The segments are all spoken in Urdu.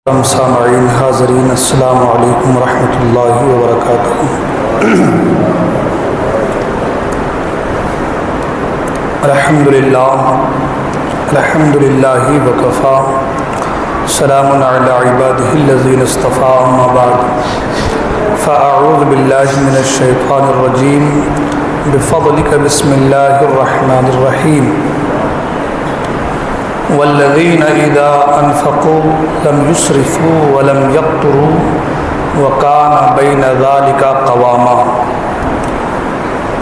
سامعین حاضرین السلام علیکم ورحمۃ اللہ وبرکاتہ۔ الحمد للہ وکفا سلام علی عبادہ الذین اصطفیٰ اما بعد فاعوذ باللہ من الشیطان الرجیم بفضلک بسم اللہ الرحمن الرحیم والذین اذا انفقوا لم يسرفوا ولم يقتروا وكان بین ذلك قواما۔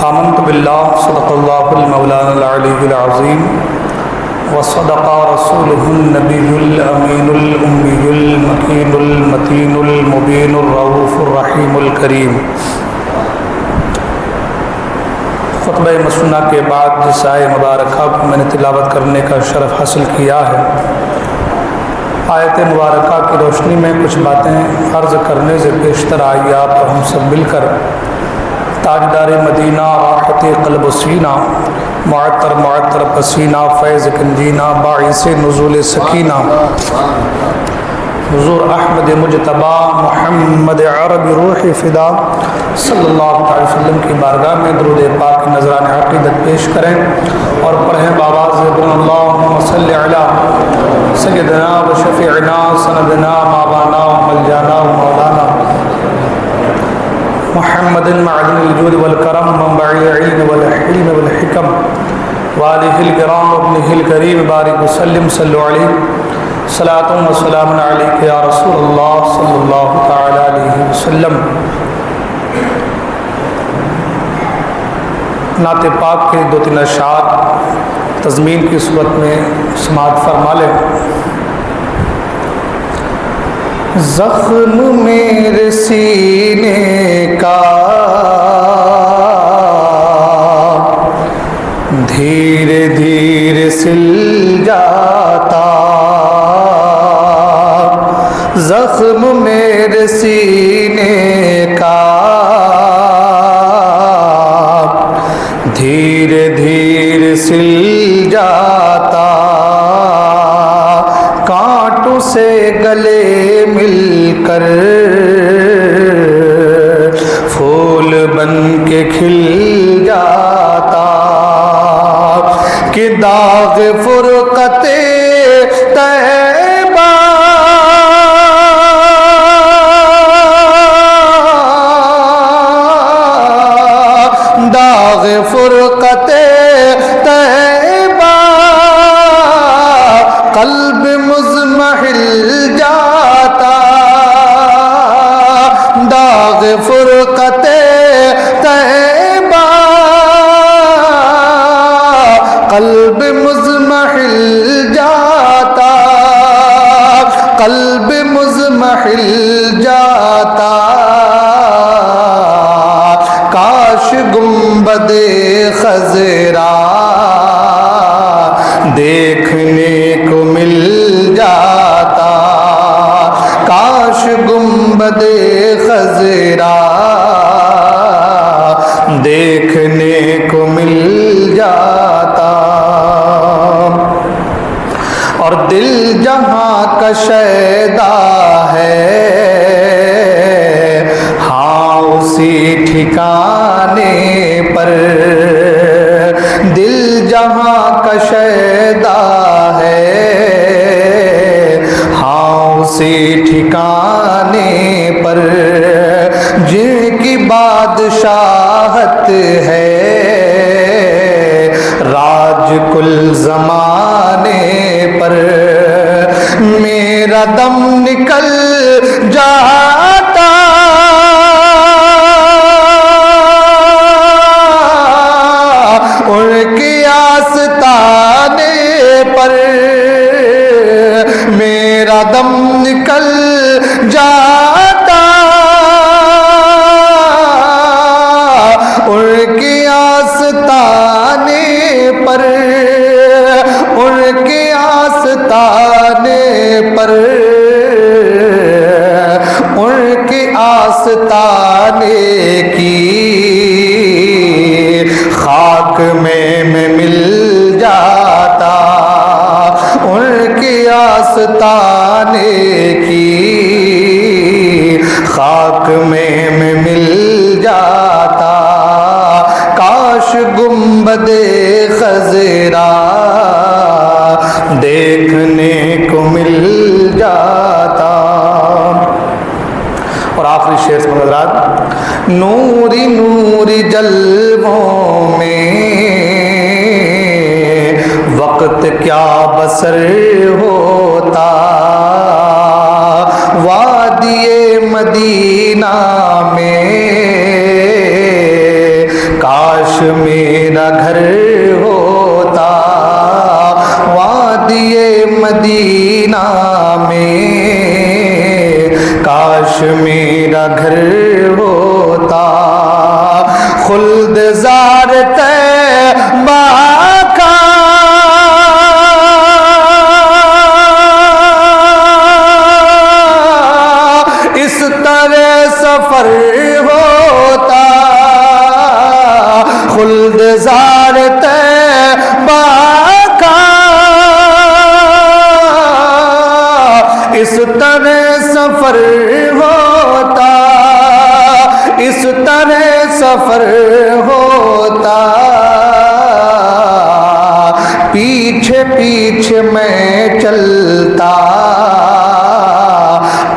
آمنت باللہ صدق اللہ المولانا العلی العظیم وصدق رسولہ النبی الامین الامی المکین المتین المبین الرؤوف الرحیم الکریم۔ خطبہ مسنہ کے بعد جس آیہ مبارکہ کو میں نے تلاوت کرنے کا شرف حاصل کیا ہے، آیت مبارکہ کی روشنی میں کچھ باتیں عرض کرنے سے پیشتر آئی آپ اور ہم سب مل کر تاجدار مدینہ راحت قلب و سینہ معطر پسینہ فیض کنجینہ باعث نزول سکینہ حضور احمد مجتبیٰ محمد عربی روح فدا صلی اللہ علیہ وسلم کی بارگاہ میں درود پاک نذران عقیدت پیش کریں اور پڑھیں بآواز بلند اللہم صلی علی سیدنا و شفیعنا سندنا مابانا و ملجانا و مولانا محمد معدن الجود والکرم منبع العلم والحلم والحکم والہ الکرام وابنہ الکریم بارک وسلم صلو علیہ صلاۃ و سلام علیک یا رسول اللہ صلی اللہ تعالی علیہ وسلم۔ نعت پاک کے دو تین اشعار تضمین کی صورت میں سماعت فرما لیں۔ زخم میرے سینے کا دھیرے دھیرے سل جاتا، زخم میرے سینے کا دھیرے دھیرے سل جاتا، کانٹوں سے گلے مل کر پھول بن کے کھل جاتا، کہ داغ فرقت طیبہ داغ فرقت طیبہ قلب مضمحل جاتا، داغ فرقت طیبہ قلب مضمحل جاتا، قلب مضمحل جاتا، کاش گنبد خضرا دیکھنے کو مل جاتا، کاش گنبد خضرا دیکھنے کو مل جاتا، اور دل جہاں کا شیدا ہے ہاں اسی ٹھکانے پر، دل جہاں کا شیدا ہے ہاں اسی ٹھکانے پر، جن کی بادشاہت ہے راج کل زمانے پر، میرا دم نکل جاتا ان کی آستانے پر، میرا دم نکل جاتا ان کی آستانے پر، ان کی آستانے پر، ان کی آستانے کی خاک میں مل جاتا، ان کی آستانے کی حق میں مل جاتا، کاش گنبد خضرا دیکھنے کو مل جاتا۔ اور آخری شعر سے حضرات، نوری نوری جلووں میں وقت کیا بسر ہوتا، وادی مدینہ میں کاش میرا گھر ہوتا، وادی مدینہ میں کاش میرا گھر ہوتا، خلد زار طیبہ کا اس طرح سفر ہوتا، خلد زار طیبہ کا اس طرح سفر ہوتا، اس طرح سفر ہوتا، پیچھے پیچھے میں چلتا،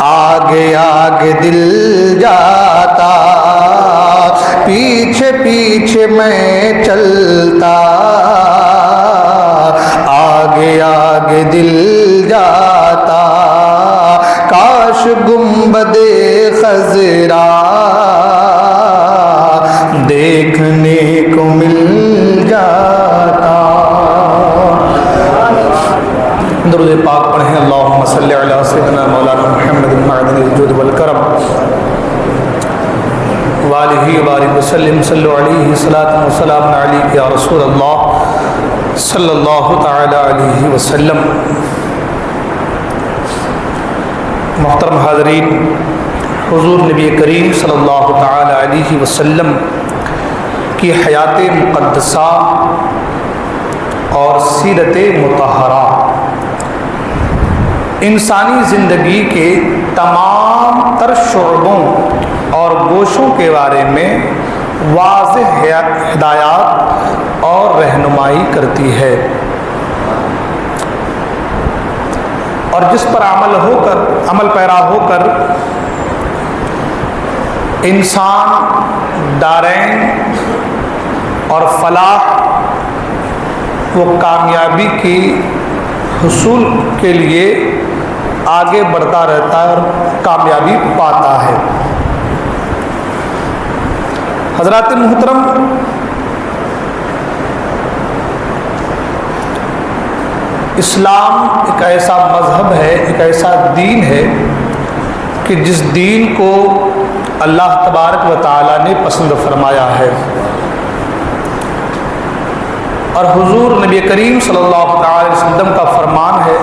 آگے آگے دل جاتا، پیچھے پیچھے میں چلتا، آگے آگے دل جاتا، کاش گنبد خضرا دیکھنے کو مل جاتا۔ درود پاک پڑھیں، اللہم صلی علی سیدنا مولانا محمد معدن الجود والکرم وآلہ وآلہ وسلم، صلو علیہ صلاۃ و سلام علیک یا رسول اللہ صلی اللہ تعالی علیہ وسلم۔ محترم حاضرین، حضور نبی کریم صلی اللہ تعالی علیہ وسلم کی حیات مقدسہ اور سیرت مطہرہ انسانی زندگی کے تمام تر شعبوں اور گوشوں کے بارے میں واضح ہدایات اور رہنمائی کرتی ہے، اور جس پر عمل پیرا ہو کر انسان دارین اور فلاح و کامیابی کی حصول کے لیے آگے بڑھتا رہتا ہے اور کامیابی پاتا ہے۔ حضرات محترم، اسلام ایک ایسا مذہب ہے، ایک ایسا دین ہے کہ جس دین کو اللہ تبارک و تعالیٰ نے پسند فرمایا ہے، اور حضور نبی کریم صلی اللہ تعالی وسلم کا فرمان ہے،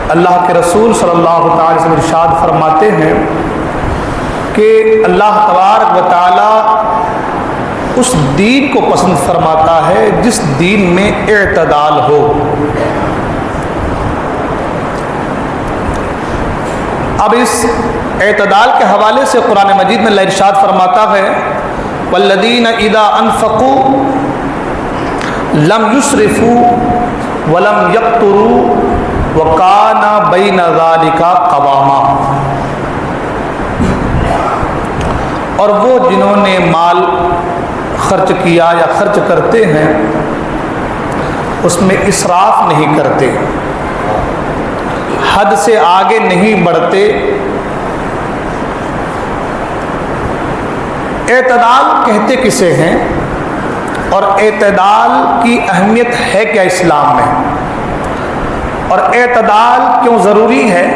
اللہ کے رسول صلی اللہ تعالی وسلم ارشاد فرماتے ہیں کہ اللہ تبارک و تعالیٰ اس دین کو پسند فرماتا ہے جس دین میں اعتدال ہو۔ اب اس اعتدال کے حوالے سے قرآن مجید میں اللہ ارشاد فرماتا ہے، والذین اذا انفقوا لم یسرفوا ولم یقتروا وکان بین ذلک قواما، اور وہ جنہوں نے مال خرچ کیا یا خرچ کرتے ہیں اس میں اسراف نہیں کرتے، حد سے آگے نہیں بڑھتے۔ اعتدال کہتے کسے ہیں، اور اعتدال کی اہمیت ہے کیا اسلام میں، اور اعتدال کیوں ضروری ہے،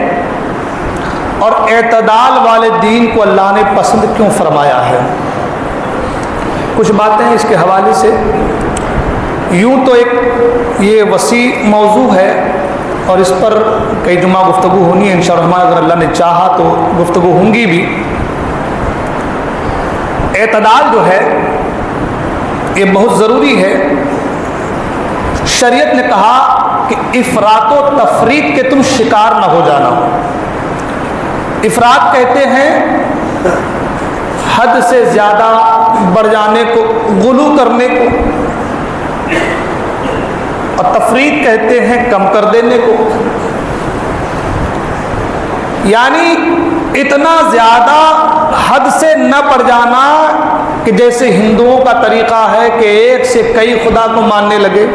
اور اعتدال والے دین کو اللہ نے پسند کیوں فرمایا ہے، کچھ باتیں اس کے حوالے سے۔ یوں تو ایک یہ وسیع موضوع ہے اور اس پر کئی جمعہ گفتگو ہونی ہے انشاءاللہ، اگر اللہ نے چاہا تو گفتگو ہوں گی بھی۔ اعتدال جو ہے یہ بہت ضروری ہے۔ شریعت نے کہا کہ افراط و تفریط کے تم شکار نہ ہو جانا۔ افراط کہتے ہیں حد سے زیادہ بڑھ جانے کو، غلو کرنے کو، اور تفریط کہتے ہیں کم کر دینے کو، یعنی اتنا زیادہ حد سے نہ بڑھ جانا کہ جیسے ہندوؤں کا طریقہ ہے کہ ایک سے کئی خدا کو ماننے لگے،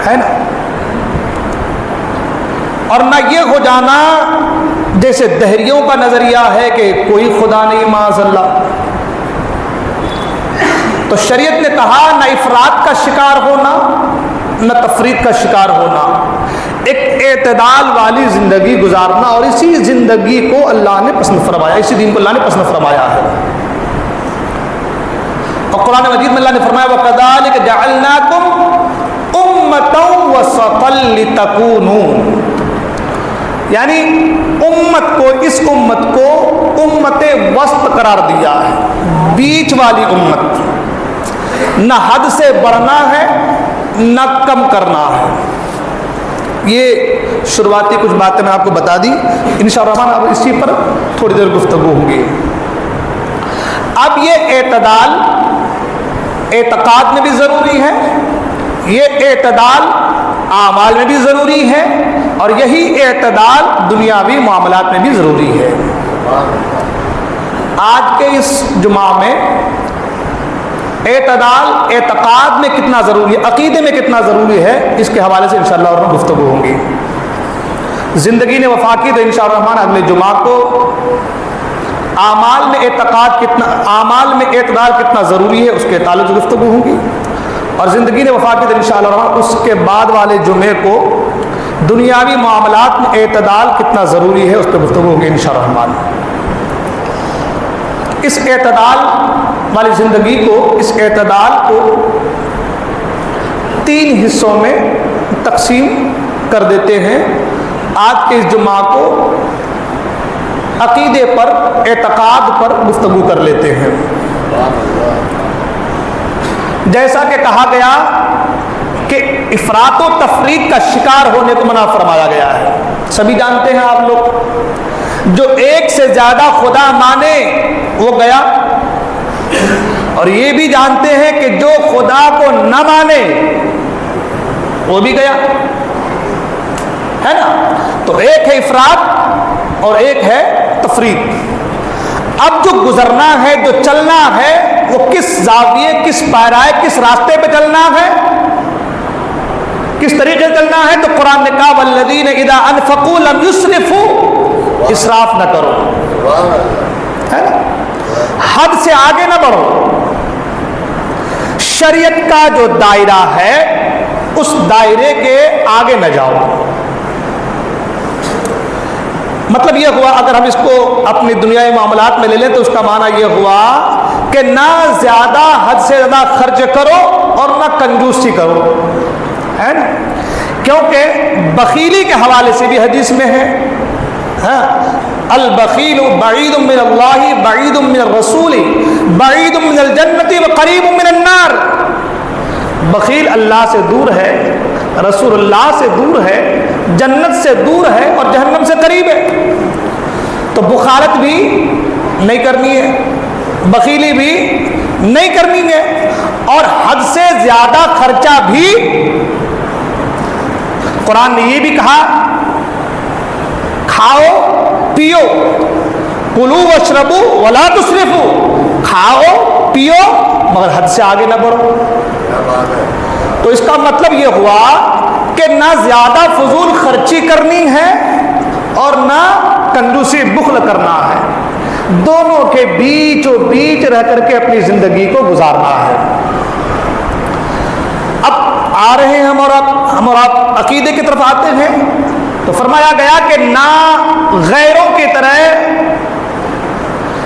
ہے نا، اور نہ یہ ہو جانا جیسے دہریوں کا نظریہ ہے کہ کوئی خدا نہیں معاذ اللہ۔ تو شریعت نے کہا نہ افراط کا شکار ہونا نہ تفریط کا شکار ہونا، ایک اعتدال والی زندگی گزارنا، اور اسی زندگی کو اللہ نے پسند فرمایا، اسی دین کو اللہ نے پسند فرمایا ہے۔ اور قرآن مجید میں اللہ نے فرمایا وَكَذَلِكَ جَعَلْنَاكُمْ أُمَّةً وَسَطًا لِتَكُونُوا، یعنی امت کو، اس امت کو امت وسط قرار دیا ہے، بیچ والی امت، نہ حد سے بڑھنا ہے نہ کم کرنا ہے۔ یہ شروعاتی کچھ باتیں میں آپ کو بتا دی، انشاءاللہ الرحمن اب اسی پر تھوڑی دیر گفتگو ہوگی۔ اب یہ اعتدال اعتقاد میں بھی ضروری ہے، یہ اعتدال اعمال میں بھی ضروری ہے، اور یہی اعتدال دنیاوی معاملات میں بھی ضروری ہے۔ آج کے اس جمعہ میں اعتدال اعتقاد میں کتنا ضروری ہے، عقیدے میں کتنا ضروری ہے، اس کے حوالے سے انشاءاللہ اور گفتگو ہوں گی۔ زندگی نے وفا کی تو انشاءاللہ الرحمن اگلے جمعہ کو اعمال میں اعمال میں اعتدال کتنا ضروری ہے اس کے تعلق سے گفتگو ہوں گی، اور زندگی نے وفا کی تو انشاءاللہ الرحمن اس کے بعد والے جمعے کو دنیاوی معاملات میں اعتدال کتنا ضروری ہے اس پہ گفتگو ہوگی انشاءاللہ الرحمن۔ اس اعتدال والی زندگی کو، اس اعتدال کو 3 حصوں میں تقسیم کر دیتے ہیں۔ آج کے اس جمعہ کو عقیدے پر، اعتقاد پر گفتگو کر لیتے ہیں۔ جیسا کہ کہا گیا کہ افراط و تفریط کا شکار ہونے کو منع فرمایا گیا ہے۔ سبھی جانتے ہیں آپ لوگ، جو ایک سے زیادہ خدا مانے وہ گیا، اور یہ بھی جانتے ہیں کہ جو خدا کو نہ مانے وہ بھی گیا، ہے نا۔ تو ایک ہے افراط اور ایک ہے تفریط۔ اب جو گزرنا ہے، جو چلنا ہے، وہ کس زاویے، کس پیرائے، کس راستے پہ چلنا ہے، کس طریقے سے چلنا ہے، تو قرآن نے کہا والذین اذا انفقوا لم یسرفوا، اسراف نہ کرو، ہے نا، حد سے آگے نہ بڑھو۔ شریعت کا جو دائرہ ہے اس دائرے کے آگے نہ جاؤ۔ مطلب یہ ہوا، اگر ہم اس کو اپنی دنیائی معاملات میں لے لیں تو اس کا معنی یہ ہوا کہ نہ زیادہ حد سے زیادہ خرچ کرو اور نہ کنجوسی کرو، ہے نا، کیونکہ بخیلی کے حوالے سے بھی حدیث میں ہے، ہاں، البخیل بعید من اللہ، بعید من الرسول، بعید من الجنت وقریب من النار۔ بخیل اللہ سے دور ہے، رسول اللہ سے دور ہے، جنت سے دور ہے اور جہنم سے قریب ہے۔ تو بخارت بھی نہیں کرنی ہے، بخیلی بھی نہیں کرنی ہے، اور حد سے زیادہ خرچہ بھی۔ قرآن نے یہ بھی کہا کھاؤ پیو، کلوا واشربوا ولا تسرفوا، کھاؤ پیو مگر حد سے آگے نہ بڑھو۔ تو اس کا مطلب یہ ہوا کہ نہ زیادہ فضول خرچی کرنی ہے اور نہ کنجوسی بخل کرنا ہے، دونوں کے بیچ و بیچ رہ کر کے اپنی زندگی کو گزارنا ہے۔ اب آ رہے ہیں ہم اور آپ عقیدے کی طرف آتے ہیں، تو فرمایا گیا کہ نہ غیروں کی طرح،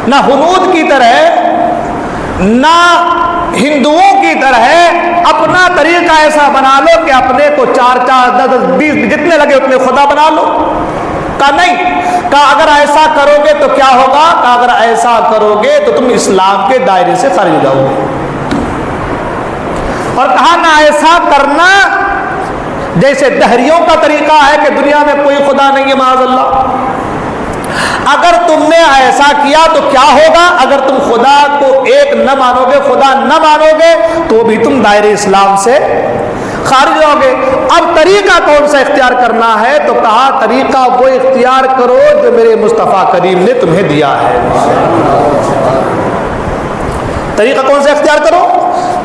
نہ ہنود کی طرح، نہ ہندوؤں کی طرح اپنا طریقہ ایسا بنا لو کہ اپنے کو 4 10 20 جتنے لگے اتنے خدا بنا لو۔ کہا نہیں، کہا اگر ایسا کرو گے تو کیا ہوگا، کہا اگر ایسا کرو گے تو تم اسلام کے دائرے سے خارج ہو جاؤ گے، اور کہا نہ ایسا کرنا جیسے دہریوں کا طریقہ ہے کہ دنیا میں کوئی خدا نہیں ہے معاذ اللہ۔ اگر تم نے ایسا کیا تو کیا ہوگا؟ اگر تم خدا کو ایک نہ مانو گے، خدا نہ مانو گے، تو بھی تم دائرے اسلام سے خارج ہو گے۔ اب طریقہ کون سا اختیار کرنا ہے؟ تو کہا طریقہ وہ اختیار کرو جو میرے مصطفیٰ کریم نے تمہیں دیا ہے۔ طریقہ کون سا اختیار کرو؟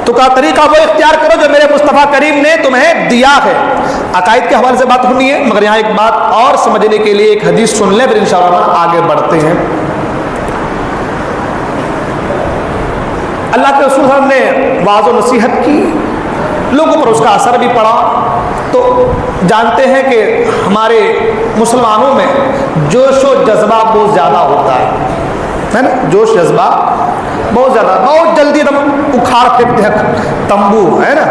تو کہا طریقہ وہ اختیار کرو جو میرے مصطفیٰ کریم نے تمہیں دیا ہے۔ عقائد کے حوالے سے بات ہونی ہے، مگر یہاں ایک بات اور سمجھنے کے لیے ایک حدیث سن لیں، پھر انشاءاللہ آگے بڑھتے ہیں۔ اللہ کے رسول صلی اللہ علیہ وسلم نے واعظ و نصیحت کی، لوگوں پر اس کا اثر بھی پڑا۔ تو جانتے ہیں کہ ہمارے مسلمانوں میں جوش و جذبہ بہت زیادہ ہوتا ہے نا، جوش جذبہ بہت زیادہ، بہت جلدی دم اکھاڑ پھینکتے ہیں تمبو، ہے نا،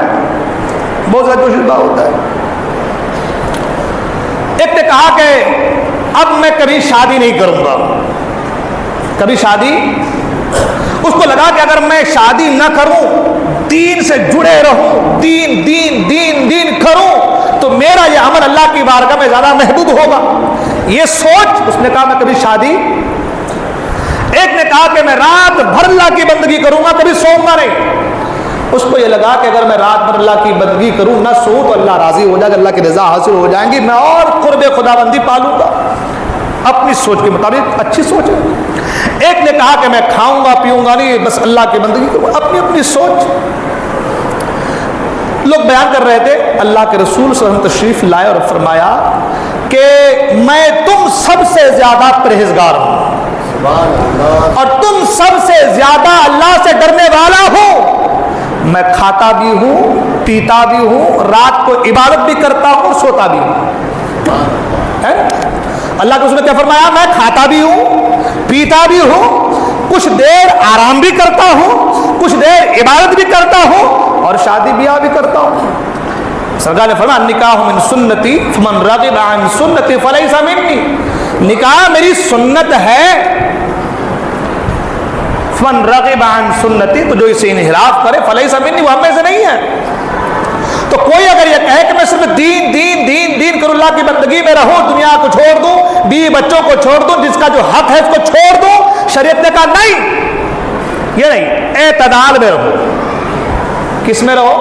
بہت زیادہ جوش جذبہ ہوتا ہے۔ ایک نے کہا کہ اب میں کبھی شادی نہیں کروں گا، کبھی شادی، اس کو لگا کہ اگر میں شادی نہ کروں، دین سے جڑے رہوں، دین دین دین دین کروں، تو میرا یہ عمل اللہ کی بارگاہ میں زیادہ محبوب ہوگا۔ یہ سوچ اس نے کہا میں کبھی شادی۔ ایک نے کہا کہ میں رات بھر اللہ کی بندگی کروں گا، کبھی سوؤں گا نہیں۔ اس کو یہ لگا کہ اگر میں رات بھر اللہ کی بندگی کروں، نہ سوؤں، تو اللہ راضی ہو جائے گا، اللہ کی رضا حاصل ہو جائیں گی، میں اور قرب خدا بندی پالوں گا۔ اپنی سوچ کے مطابق اچھی سوچ ہے۔ ایک نے کہا کہ میں کھاؤں گا پیوں گا نہیں، بس اللہ کی بندگی کروں گا، اپنی اپنی سوچ۔ لوگ بیان کر رہے تھے، اللہ کے رسول صلی اللہ علیہ وسلم تشریف لائے اور فرمایا کہ میں تم سب سے زیادہ پرہیزگار ہوں اور تم سب سے زیادہ اللہ سے ڈرنے والا ہوں۔ میں کھاتا بھی ہوں، پیتا بھی ہوں، رات کو عبادت بھی کرتا ہوں، سوتا بھی ہوں۔ اللہ کے رسول نے کیا فرمایا؟ میں کھاتا بھی ہوں، پیتا بھی ہوں، کچھ دیر آرام بھی کرتا ہوں، کچھ دیر عبادت بھی کرتا ہوں، اور شادی بیاہ بھی کرتا ہوں۔ سرکار نے فرمایا نکاح من سنتی فمن رغب عن سنتی فلیس منی، نکاح میری سنت ہے، فمن رغب عن سنتی، تو جو اسے انحراف کرے فلیس منی، وہ ہم میں سے نہیں ہے۔ تو کوئی اگر یہ کہے کہ میں صرف دین دین دین دین کروں، اللہ کی بندگی میں رہوں، دنیا کو چھوڑ دوں، بیوی بچوں کو چھوڑ دوں، جس کا جو حق ہے اس کو چھوڑ دوں، شریعت نے کہا نہیں، یہ نہیں، اعتدال میں رہو۔ کس میں رہو؟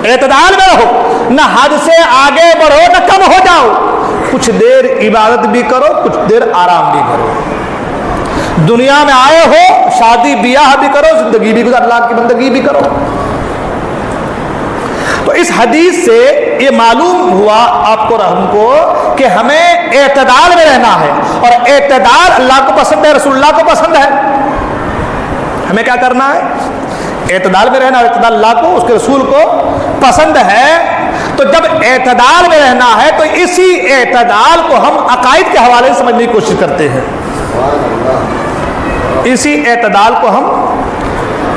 اعتدال میں رہو، نہ حد سے آگے بڑھو نہ کم ہو جاؤ، کچھ دیر عبادت بھی کرو، کچھ دیر آرام بھی کرو۔ دنیا میں آئے ہو، شادی بیاہ بھی کرو، زندگی بھی گزارو، اللہ کی بندگی بھی کرو۔ تو اس حدیث سے یہ معلوم ہوا آپ کو اور ہم کو کہ ہمیں اعتدال میں رہنا ہے، اور اعتدال اللہ کو پسند ہے، رسول اللہ کو پسند ہے۔ ہمیں کیا کرنا ہے؟ اعتدال میں رہنا، اور اعتدال اللہ کو، اس کے رسول کو پسند ہے۔ تو جب اعتدال میں رہنا ہے تو اسی اعتدال کو ہم عقائد کے حوالے سے سمجھنے کی کوشش کرتے ہیں، اسی اعتدال کو ہم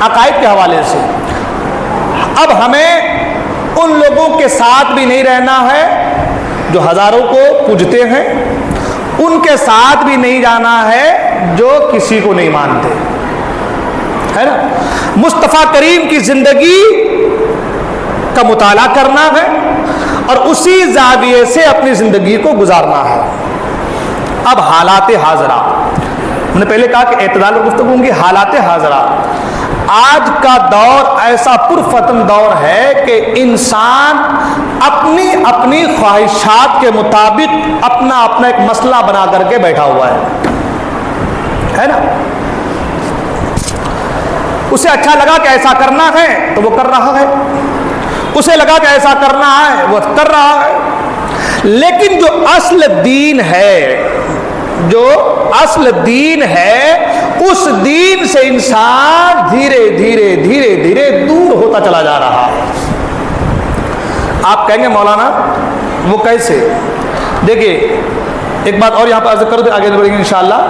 عقائد کے حوالے سے۔ اب ہمیں ان لوگوں کے ساتھ بھی نہیں رہنا ہے جو ہزاروں کو پوجتے ہیں، ان کے ساتھ بھی نہیں جانا ہے جو کسی کو نہیں مانتے، ہے نا۔ مصطفیٰ کریم کی زندگی کا مطالعہ کرنا ہے اور اسی زاویے سے اپنی زندگی کو گزارنا ہے۔ اب حالات حاضرہ، میں نے پہلے کہا کہ اعتدال اور گفتگو کی حالات حاضرہ، آج کا دور ایسا پرفتن دور ہے کہ انسان اپنی اپنی خواہشات کے مطابق اپنا اپنا ایک مسئلہ بنا کر کے بیٹھا ہوا ہے نا۔ اسے اچھا لگا کہ ایسا کرنا ہے تو وہ کر رہا ہے، اسے لگا کہ ایسا کرنا ہے وہ کر رہا ہے۔ لیکن جو اصل دین ہے، جو اصل دین ہے، اس دین سے انسان دھیرے دھیرے دھیرے دھیرے دور ہوتا چلا جا رہا ہے۔ آپ کہیں گے مولانا وہ کیسے؟ دیکھیے ایک بات اور یہاں پر عرض کر دیں، آگے بڑھیں گے انشاءاللہ۔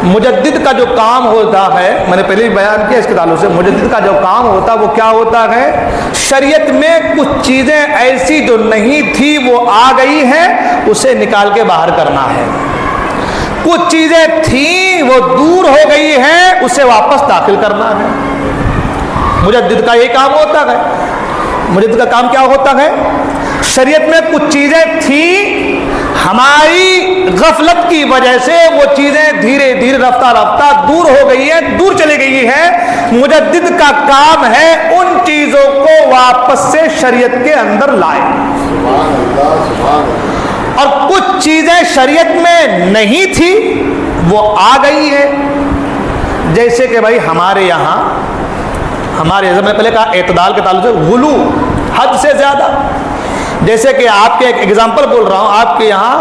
مجدد کا جو کام ہوتا ہے، میں نے پہلے بھی بیان کیا اس کے تعلق سے، مجدد کا جو کام ہوتا ہے وہ کیا ہوتا ہے؟ شریعت میں کچھ چیزیں ایسی جو نہیں تھی وہ آ گئی ہیں، اسے نکال کے باہر کرنا ہے۔ کچھ چیزیں تھیں وہ دور ہو گئی ہیں، اسے واپس داخل کرنا ہے۔ مجدد کا یہ کام ہوتا ہے۔ مجدد کا کام کیا ہوتا ہے؟ شریعت میں کچھ چیزیں تھیں، ہماری غفلت کی وجہ سے وہ چیزیں دھیرے دھیرے رفتہ رفتہ دور ہو گئی ہیں، دور چلی گئی ہیں۔ مجدد کا کام ہے ان چیزوں کو واپس سے شریعت کے اندر لائے، اور کچھ چیزیں شریعت میں نہیں تھی وہ آ گئی ہیں۔ جیسے کہ بھائی ہمارے یہاں، ہمارے میں پہلے کہا اعتدال کے تعلق سے غلو، حد سے زیادہ۔ جیسے کہ آپ کے ایک ایگزامپل بول رہا ہوں، آپ کے یہاں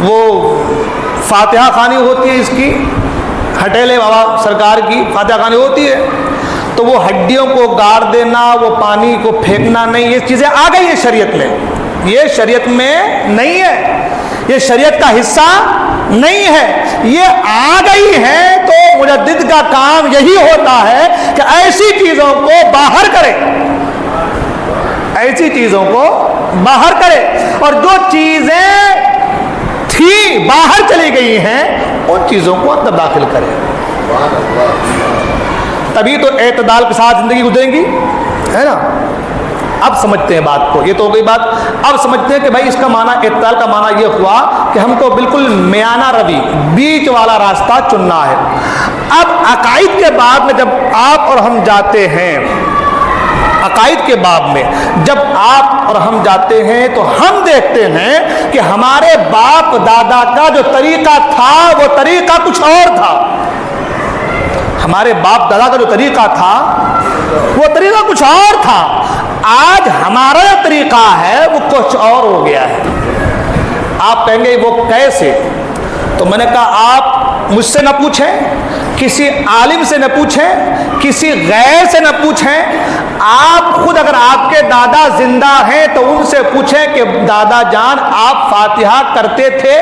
وہ فاتحہ خوانی ہوتی ہے، اس کی ہٹیلے بابا سرکار کی فاتحہ خوانی ہوتی ہے، تو وہ ہڈیوں کو گاڑ دینا، وہ پانی کو پھینکنا نہیں، یہ چیزیں آ گئی ہیں شریعت میں۔ یہ شریعت میں نہیں ہے، یہ شریعت کا حصہ نہیں ہے، یہ آ گئی ہے۔ تو مجدد کا کام یہی ہوتا ہے کہ ایسی چیزوں کو باہر کرے، ایسی چیزوں کو باہر کرے، اور جو چیزیں تھی باہر چلی گئی ہیں ان چیزوں کو اندر داخل کرے۔ تبھی تو اعتدال کے ساتھ زندگی گزریں گی، ہے نا۔ اب سمجھتے ہیں بات کو، یہ تو ہو گئی بات۔ اب سمجھتے ہیں کہ بھائی اس کا معنی، اعتدال کا معنی یہ ہوا کہ ہم کو بالکل میانہ روی، بیچ والا راستہ چننا ہے۔ اب عقائد کے باب میں جب آپ اور ہم جاتے ہیں، عقائد کے باب میں جب آپ اور ہم جاتے ہیں تو ہم دیکھتے ہیں کہ ہمارے باپ دادا کا جو طریقہ تھا وہ طریقہ کچھ اور تھا۔ ہمارے باپ دادا کا جو طریقہ تھا وہ طریقہ کچھ اور تھا۔ آج ہمارا جو طریقہ ہے وہ کچھ اور ہو گیا ہے۔ آپ کہیں گے وہ کیسے؟ تو میں نے کہا آپ مجھ سے نہ پوچھیں، کسی عالم سے نہ پوچھیں، کسی غیر سے نہ پوچھیں، آپ خود اگر آپ کے دادا زندہ ہیں تو ان سے پوچھیں کہ دادا جان آپ فاتحہ کرتے تھے؟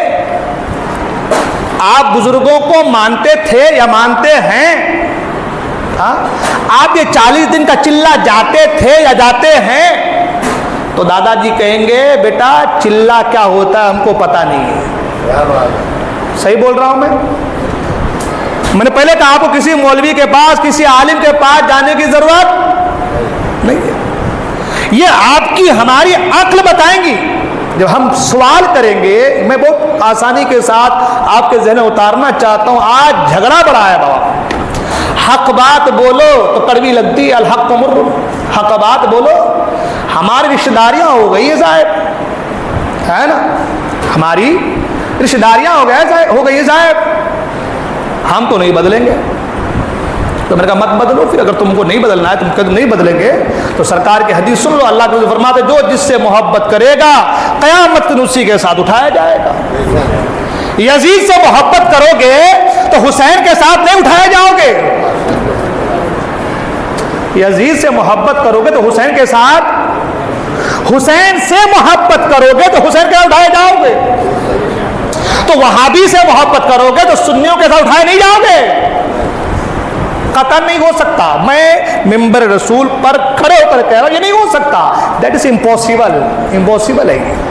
آپ بزرگوں کو مانتے تھے یا مانتے ہیں؟ آپ یہ 40 دن کا چلہ جاتے تھے یا جاتے ہیں؟ تو دادا جی کہیں گے بیٹا چلہ کیا ہوتا ہے ہم کو پتہ نہیں ہے۔ صحیح بول رہا ہوں میں نے پہلے کہا آپ کو کسی مولوی کے پاس، کسی عالم کے پاس جانے کی ضرورت نہیں ہے، یہ آپ کی ہماری عقل بتائیں گی۔ جب ہم سوال کریں گے، میں بہت آسانی کے ساتھ آپ کے ذہن میں اتارنا چاہتا ہوں، آج جھگڑا بڑا ہے بابا، حق بات بولو تو کڑوی لگتی ہے، الحق مر، حق بات بولو۔ ہماری رشتہ داریاں ہو گئی ہے صاحب، ہے نا، ہماری رشتہ داریاں ہو گئی ہے صاحب، ہم تو نہیں بدلیں گے۔ تو میں نے کہا مت بدلو، پھر اگر تم کو نہیں بدلنا ہے، تم نہیں بدلیں گے تو سرکار کی حدیث سن لو، اللہ کے فرماتے جو جس سے محبت کرے گا قیامت کے اسی کے ساتھ اٹھایا جائے گا۔ یزید سے محبت کرو گے تو حسین کے ساتھ نہیں اٹھائے جاؤ گے، یزید سے محبت کرو گے تو حسین کے ساتھ، حسین سے محبت کرو گے تو حسین کے ساتھ اٹھائے جاؤ گے، تو وہابی سے محبت کرو گے تو سنیوں کے ساتھ اٹھائے نہیں جاؤ گے، قطعاً نہیں ہو سکتا۔ میں ممبر رسول پر کھڑے ہو کر کہہ رہا ہوں یہ نہیں ہو سکتا، دیٹ از امپاسبل، امپاسبل ہے یہ۔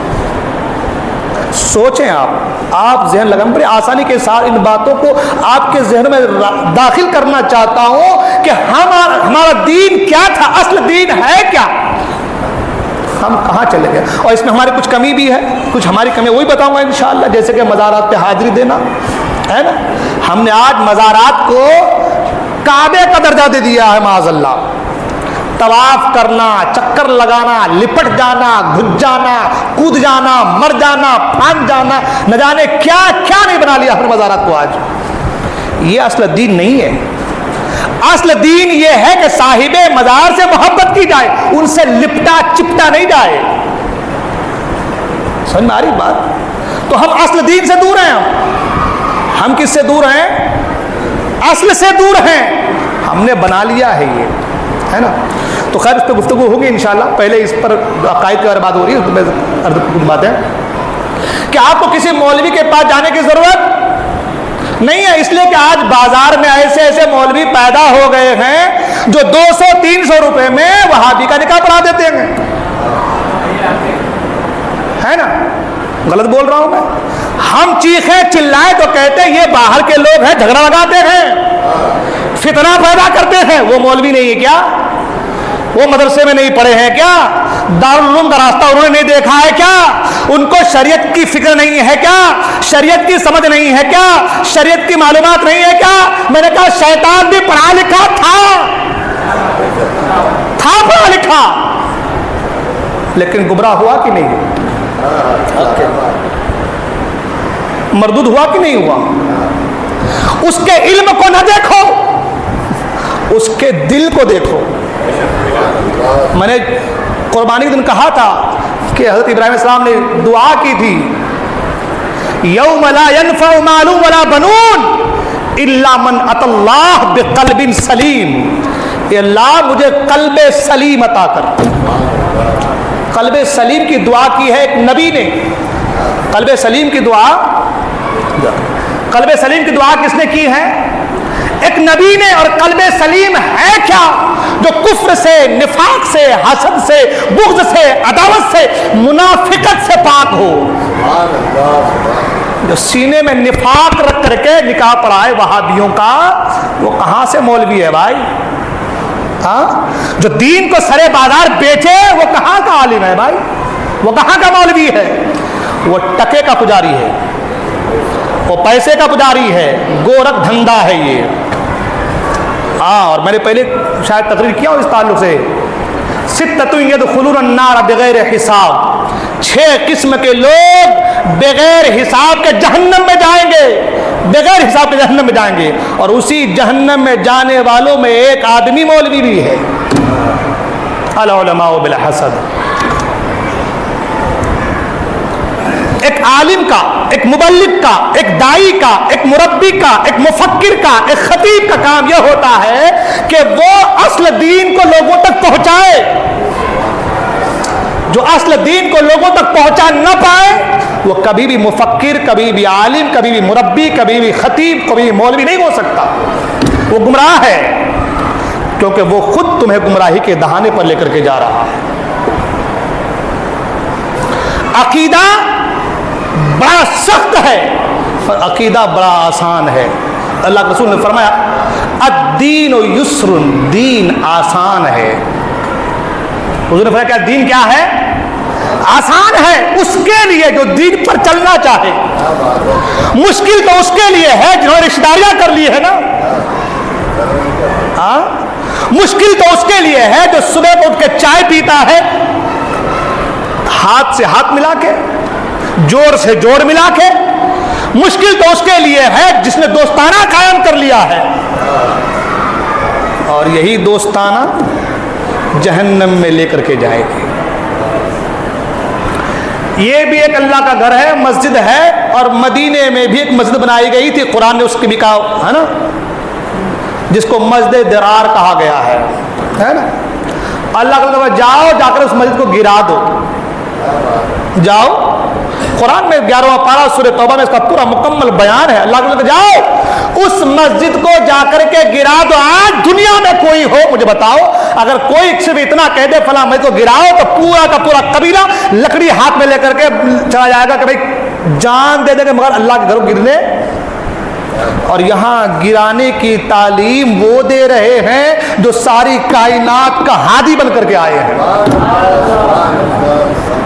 سوچیں آپ ذہن لگائیں، بڑی آسانی کے ساتھ ان باتوں کو آپ کے ذہن میں داخل کرنا چاہتا ہوں کہ ہمارا دین کیا تھا، اصل دین ہے کیا، ہم کہاں چلے گئے، اور اس میں ہماری کچھ کمی بھی ہے، کچھ ہماری کمی وہی بتاؤں گا انشاءاللہ، جیسے کہ مزارات پہ حاضری دینا ہے نا، ہم نے آج مزارات کو کعبے کا درجہ دے دیا ہے معاذ اللہ۔ طواف کرنا، چکر لگانا، لپٹ جانا، گھس جانا، کود جانا، مر جانا، پھانک جانا، نہ جانے کیا کیا نہیں بنا لیا اپنے مزارات کو آج۔ یہ اصل دین نہیں ہے۔ اصل دین یہ ہے کہ صاحب مزار سے محبت کی جائے، ان سے لپٹا چپٹا نہیں جائے۔ سمجھ میں آ رہی بات؟ تو ہم اصل دین سے دور ہیں، ہم کس سے دور ہیں؟ اصل سے دور ہیں، ہم نے بنا لیا ہے یہ، ہے نا۔ تو خیر اس پہ گفتگو ہوگی انشاءاللہ، پہلے اس پر عقائد کے بارے میں بات ہو رہی ہے، اس میں کچھ باتیں کہ آپ کو کسی مولوی کے پاس جانے کی ضرورت نہیں ہے، اس لیے کہ آج بازار میں ایسے ایسے مولوی پیدا ہو گئے ہیں جو 200-300 روپے میں وہابی کا نکاح پڑھا دیتے ہیں، ہے نا، غلط بول رہا ہوں میں؟ ہم چیخیں چلائیں تو کہتے ہیں یہ باہر کے لوگ ہیں، جھگڑا لگاتے ہیں، فتنہ پیدا کرتے ہیں، وہ مولوی نہیں ہے کیا؟ وہ مدرسے میں نہیں پڑھے ہیں کیا؟ دارالعلوم کا راستہ انہوں نے نہیں دیکھا ہے کیا؟ ان کو شریعت کی فکر نہیں ہے کیا؟ شریعت کی سمجھ نہیں ہے کیا؟ شریعت کی معلومات نہیں ہے کیا؟ میں نے کہا شیطان بھی پڑھا لکھا تھا پڑھا لکھا، لیکن گمراہ ہوا کہ نہیں؟ مردود ہوا کہ نہیں ہوا؟ اس کے علم کو نہ دیکھو، اس کے دل کو دیکھو۔ میں نے قربانی کے دن کہا تھا کہ حضرت ابراہیم علیہ السلام نے دعا کی تھی، یوم لا ينفع مال ولا بنون الا من اتى اللہ بقلب سلیم، اے اللہ مجھے قلب سلیم عطا کر۔ قلب سلیم کی دعا کی ہے ایک نبی نے۔ قلب سلیم کی دعا کس نے کی ہے؟ ایک نبی نے۔ اور قلب سلیم ہے کیا؟ جو کفر سے، نفاق سے، حسد سے، بغض سے، عداوت سے، منافقت سے پاک ہو۔ جو سینے میں نفاق رکھ کر کے نکاح پڑھائے وہابیوں کا، وہ کہاں سے مولوی ہے بھائی؟ جو دین کو سرے بازار بیچے، وہ کہاں کا عالم ہے بھائی؟ وہ کہاں کا مولوی ہے؟ وہ ٹکے کا پجاری ہے، وہ پیسے کا پجاری ہے، گورکھ دھندا ہے یہ۔ اور میں نے پہلے شاید تقریر کیا اس تعلق سے، ستۃ یدخلون النار بغیر حساب، 6 قسم کے لوگ بغیر حساب کے جہنم میں جائیں گے، بغیر حساب کے جہنم میں جائیں گے۔ اور اسی جہنم میں جانے والوں میں ایک آدمی مولوی بھی ہے۔ العلماء بالحسد۔ ایک عالم کا، ایک مبلغ کا، ایک دائی کا، ایک مربی کا، ایک مفکر کا، ایک خطیب کا کام یہ ہوتا ہے کہ وہ اصل دین کو لوگوں تک پہنچائے۔ جو اصل دین کو لوگوں تک پہنچا نہ پائے، وہ کبھی بھی مفکر، کبھی بھی عالم، کبھی بھی مربی، کبھی بھی خطیب، کبھی بھی مولوی نہیں ہو سکتا۔ وہ گمراہ ہے، کیونکہ وہ خود تمہیں گمراہی کے دہانے پر لے کر کے جا رہا ہے۔ عقیدہ بڑا سخت ہے، عقیدہ بڑا آسان ہے۔ اللہ کے رسول نے فرمایا الدین یسر، دین آسان ہے۔ حضور نے فرمایا کیا دین کیا ہے؟ آسان ہے اس کے لیے جو دین پر چلنا چاہے۔ مشکل تو اس کے لیے ہے جنہوں نے رشتہ داریاں کر لی ہے نا۔ مشکل تو اس کے لیے ہے جو صبح کو اٹھ کے چائے پیتا ہے ہاتھ سے ہاتھ ملا کے، جوڑ سے جوڑ ملا کے۔ مشکل تو اس کے لیے ہے جس نے دوستانہ قائم کر لیا ہے، اور یہی دوستانہ جہنم میں لے کر کے جائے گی۔ یہ بھی ایک اللہ کا گھر ہے، مسجد ہے، اور مدینے میں بھی ایک مسجد بنائی گئی تھی، قرآن نے اس کی بھی کہا ہے نا، جس کو مسجد درار کہا گیا ہے نا۔ اللہ کا جاؤ، جا کر اس مسجد کو گرا دو، جاؤ۔ قرآن میں 11واں پارہ سورہ توبہ میں اس کا پورا مکمل بیان ہے۔ اللہ کے جاؤ اس مسجد کو جا کر کے گرا دو۔ آج دنیا میں کوئی ہو مجھے بتاؤ، اگر کوئی صرف اتنا کہہ دے فلاں مسجد کو گراؤ، تو پورا کا پورا قبیلہ لکڑی ہاتھ میں لے کر کے چلا جائے گا کہ بھائی جان دے دیں گے مگر اللہ کے گھر گرنے۔ اور یہاں گرانے کی تعلیم وہ دے رہے ہیں جو ساری کائنات کا ہادی بن کر کے آئے ہیں۔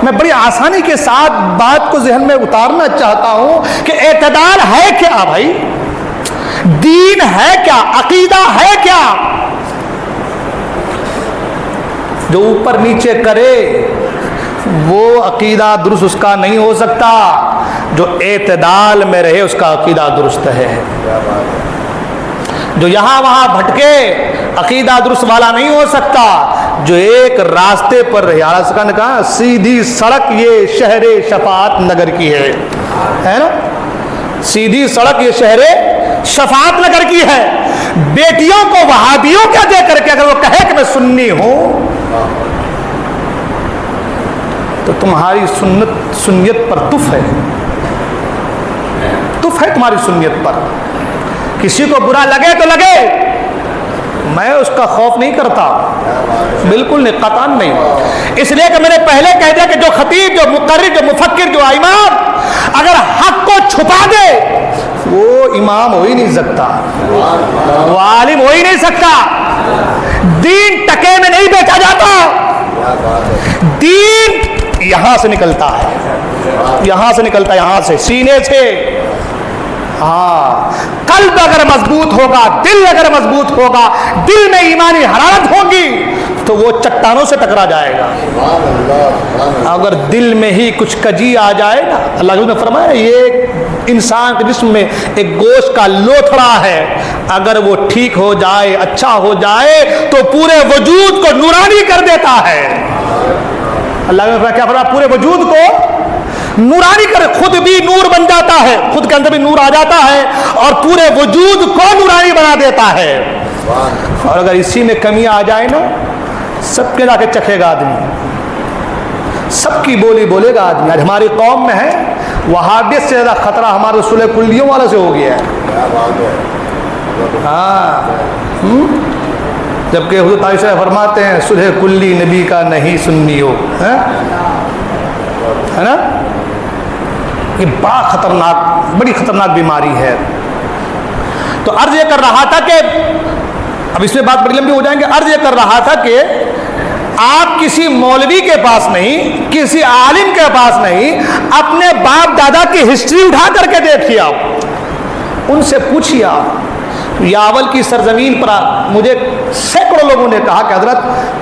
میں بڑی آسانی کے ساتھ بات کو ذہن میں اتارنا چاہتا ہوں کہ اعتدال ہے کیا بھائی؟ دین ہے کیا؟ عقیدہ ہے کیا؟ جو اوپر نیچے کرے وہ عقیدہ درست اس کا نہیں ہو سکتا، جو اعتدال میں رہے اس کا عقیدہ درست ہے۔ جو یہاں وہاں بھٹکے عقیدہ درست والا نہیں ہو سکتا، جو ایک راستے پر رہے۔ آج نے کہا سیدھی سڑک یہ شہر شفاعت نگر کی ہے نا، سیدھی سڑک یہ شہر شفاعت نگر کی ہے۔ بیٹیوں کو وہابیوں کیا دے کر کے اگر وہ کہے کہ میں سنی ہوں، تو تمہاری سنیت پر تف ہے، تف ہے تمہاری سنیت پر۔ کسی کو برا لگے تو لگے، میں اس کا خوف نہیں کرتا، بالکل نہیں، قطعاً نہیں۔ اس لیے کہ میں نے پہلے کہہ دیا کہ جو خطیب، جو مقرر، جو مفکر، جو امام اگر حق کو چھپا دے وہ امام ہو ہی نہیں سکتا، وہ عالم ہو ہی نہیں سکتا۔ دین ٹکے میں نہیں بیچا جاتا، دین یہاں سے نکلتا ہے، یہاں سے نکلتا ہے، یہاں سے، سینے سے۔ ہاں، قلب اگر مضبوط ہوگا، دل اگر مضبوط ہوگا، دل میں ایمانی حرارت ہوگی تو وہ چٹانوں سے ٹکرا جائے گا۔ اگر دل میں ہی کچھ کجی آ جائے نا، اللہ نے فرمایا یہ انسان کے جسم میں ایک گوشت کا لوتھڑا ہے، اگر وہ ٹھیک ہو جائے، اچھا ہو جائے تو پورے وجود کو نورانی کر دیتا ہے۔ اللہ نے کیا فرمایا؟ پورے وجود کو نورانی کر، خود بھی نور بن جاتا ہے، خود کے اندر بھی نور آ جاتا ہے اور پورے وجود کو نورانی بنا دیتا ہے۔ اور اگر اسی میں کمی آ جائے نا، سب کے لا کے چکھے گا آدمی، سب کی بولی بولے گا آدمی۔ آج ہماری قوم میں ہے وہابیت سے زیادہ خطرہ ہمارے اصول کلیوں والے سے ہو گیا ہے۔ ہاں، جبکہ حضرت عائشہ فرماتے ہیں صلح کلی نبی کا نہیں سننی ہو، ہے نا؟ یہ بڑا خطرناک، بڑی خطرناک بیماری ہے۔ تو عرض یہ کر رہا تھا کہ اب اس میں بات بڑی لمبی ہو جائیں گے۔ عرض یہ کر رہا تھا کہ آپ کسی مولوی کے پاس نہیں، کسی عالم کے پاس نہیں، اپنے باپ دادا کی ہسٹری اٹھا کر کے دیکھیے، آپ ان سے پوچھیے۔ آپ یاول کی سرزمین پر مجھے سینکڑوں لوگوں نے کہا کہ حضرت